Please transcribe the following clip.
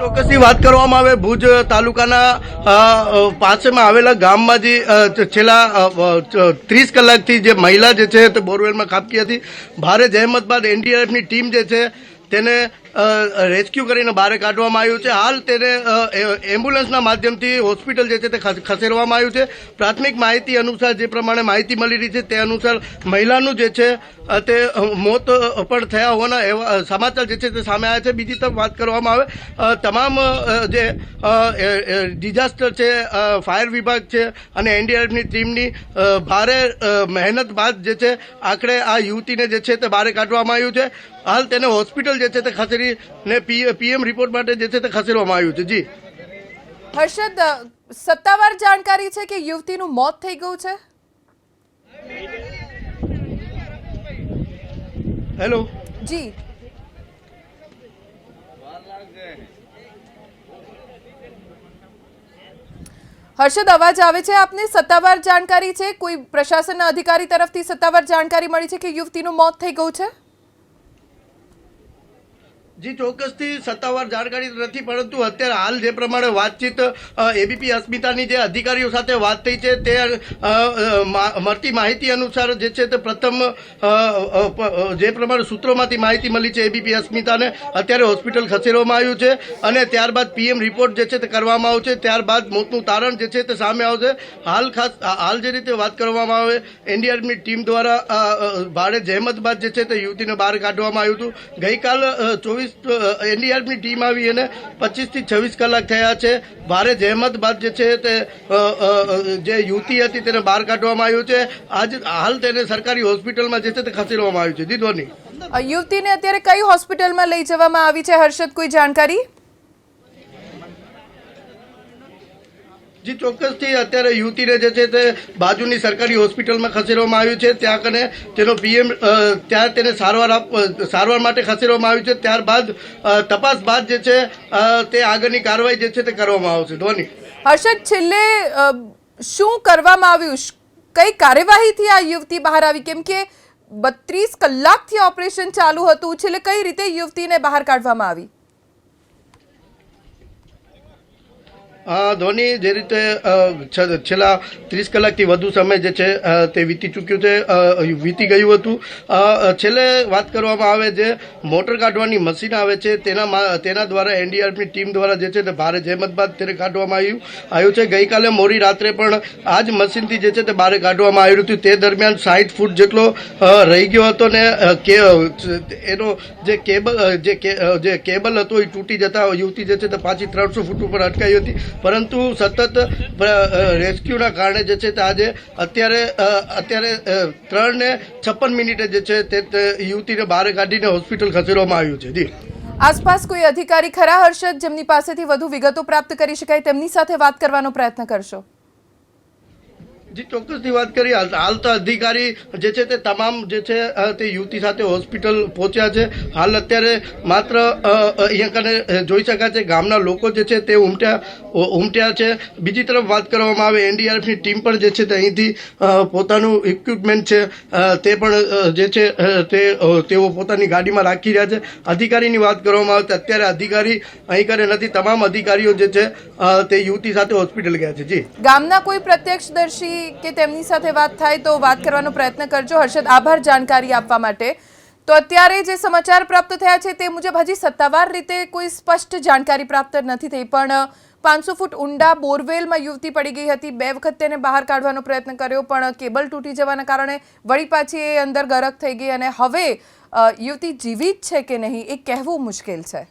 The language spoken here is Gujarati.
ચોક્કસથી વાત કરવામાં આવે ભુજ તાલુકાના પાસેમાં આવેલા ગામમાં જે છેલ્લા 30 કલાકથી જે મહિલા જે છે તે બોરવેલમાં ખાબકી હતી. ભારે જહેમત બાદ એનડીઆરએફની ટીમ જે છે તેને રેસ્ક્યુ કરીને બહાર કાઢવામાં આવ્યું છે. હાલ તેને એમ્બ્યુલન્સના માધ્યમથી હોસ્પિટલ જે છે તે ખસેડવામાં આવ્યું છે. પ્રાથમિક માહિતી અનુસાર જે પ્રમાણે માહિતી મળી રહી છે તે અનુસાર મહિલાનું જે છે તે મોત પણ થયા હોવાના એવા સમાચાર જે છે તે સામે આવ્યા છે. બીજી તરફ વાત કરવામાં આવે તમામ જે ડિઝાસ્ટર છે, ફાયર વિભાગ છે અને એનડીઆરએફની ટીમની ભારે મહેનત બાદ જે છે આખરે આ યુવતીને જે છે તે બહાર કાઢવામાં આવ્યું છે. હાલ તેને હોસ્પિટલ જે છે તે ખસેડીને પીએમ રિપોર્ટ માટે જે છે તે ખસેડવામાં આવ્યું છે. જી હર્ષદ, સત્તાવાર જાણકારી છે કે યુવતીનું મોત થઈ ગયું છે? હેલો જી હર્ષદ, અવાજ આવે છે આપને? સત્તાવાર જાણકારી છે, કોઈ પ્રશાસનના અધિકારી તરફથી સત્તાવાર જાણકારી મળી છે કે યુવતીનું મોત થઈ ગયું છે? જી ચોક્કસથી સત્તાવાર જાણકારી નથી, પરંતુ અત્યારે હાલ જે પ્રમાણે વાતચીત એબીપી અસ્મિતાની જે અધિકારીઓ સાથે વાત થઈ છે તે મળતી માહિતી અનુસાર જે છે તે પ્રથમ જે પ્રમાણે સૂત્રોમાંથી માહિતી મળી છે એબીપી અસ્મિતાને અત્યારે હોસ્પિટલ ખસેડવામાં આવ્યું છે અને ત્યારબાદ પીએમ રિપોર્ટ જે છે તે કરવામાં આવશે. ત્યારબાદ મોતનું તારણ જે છે તે સામે આવશે. હાલ જે રીતે વાત કરવામાં આવે એનડીઆરએફની ટીમ દ્વારા ભારે જહેમત બાદ જે છે તે યુવતીને બહાર કાઢવામાં આવ્યું હતું. ગઈકાલ 24 એનડીઆરએફની ટીમ આવી અને 25 થી 26 કલાક થયા છે. ભારે જહેમત બાદ જે છે તે જે યુવતી હતી તેને બહાર કાઢવામાં આવ્યું છે. હાલ તેને સરકારી હોસ્પિટલમાં જે છે તે ખસેડવામાં આવ્યું છે. દીધોની યુવતીને અત્યારે કઈ હોસ્પિટલમાં લઈ જવામાં આવી છે હર્ષદ, કોઈ જાણકારી? જી ચોક્કસથી અત્યારે યુવતીને જે છે તે બાજુની સરકારી હોસ્પિટલમાં ખસેડવામાં આવ્યું છે. ત્યાં કને તેનો ત્યાં તેને સારવાર માટે ખસેડવામાં આવ્યું છે. ત્યારબાદ તપાસ બાદ જે છે તે આગળની કાર્યવાહી જે છે તે કરવામાં આવશે. ધોની હર્ષદ, છેલ્લે શું કરવામાં આવ્યું? કઈ કાર્યવાહીથી આ યુવતી બહાર આવી? કેમ કે 32 કલાકથી ઓપરેશન ચાલુ હતું. છેલ્લે કઈ રીતે યુવતીને બહાર કાઢવામાં આવી? ધોની જે રીતે છેલ્લા 30 કલાકથી વધુ સમય જે છે તે વીતી ગયું હતું. છેલ્લે વાત કરવામાં આવે જે મોટર કાઢવાની મશીન આવે છે તેના દ્વારા એનડીઆરએફની ટીમ દ્વારા જે છે તે ભારે જહેમત બાદ તેને કાઢવામાં આવ્યું છે. ગઈકાલે મોડી રાત્રે પણ આ જ મશીનથી જે છે તે બહાર કાઢવામાં આવ્યું હતું. તે દરમિયાન 60 ફૂટ જેટલો રહી ગયો હતો ને એનો જે કેબલ હતો એ તૂટી જતા યુવતી જે છે તે પાછી 300 ફૂટ ઉપર અટકાઈ હતી. પરંતુ સતત રેસ્ક્યુના કારણે જે છે તે આજે અત્યારે 3:56 જે છે તે યુવતીને બહાર કાઢીને હોસ્પિટલ ખસેડવામાં આવ્યું છે. જી આસપાસ કોઈ અધિકારી ખરા હર્ષદ જેમની પાસેથી વધુ વિગતો પ્રાપ્ત કરી શકાય? તેમની સાથે વાત કરવાનો પ્રયત્ન કરશો? જી ચોક્કસથી વાત કરી. હાલ તો અધિકારી જે છે તે તમામ જે છે તે યુવતી સાથે હોસ્પિટલ પહોંચ્યા છે. હાલ અત્યારે માત્ર અહીંયા કને જોઈ શકાય છે ગામના લોકો જે છે તે ઉમટ્યા છે. બીજી તરફ વાત કરવામાં આવે એનડીઆરએફની ટીમ પણ જે છે તે અહીંથી પોતાનું ઇક્વિપમેન્ટ છે તે પણ જે છે તેઓ પોતાની ગાડીમાં રાખી રહ્યા છે. અધિકારીની વાત કરવામાં આવે તો અત્યારે અધિકારી અહીં કરે નથી. તમામ અધિકારીઓ જે છે તે યુવતી સાથે હોસ્પિટલ ગયા છે. જી ગામના કોઈ પ્રત્યક્ષદર્શી કે તેમની સાથે વાત થાય તો વાત કરવાનો પ્રયત્ન કરજો. હર્ષદ, આભાર જાણકારી આપવા માટે. તો અત્યારે જે સમાચાર પ્રાપ્ત થયા છે તે મુજબ હજી સત્તાવાર રીતે કોઈ સ્પષ્ટ જાણકારી પ્રાપ્ત નથી થઈ, પણ 500 ફૂટ ઊંડા બોરવેલમાં યુવતી પડી ગઈ હતી. 2 વખત તેને બહાર કાઢવાનો પ્રયત્ન કર્યો પણ કેબલ તૂટી જવાના કારણે વળી પાછી એ અંદર ગરક થઈ ગઈ અને હવે યુવતી જીવિત છે કે નહીં એ કહેવું મુશ્કેલ છે.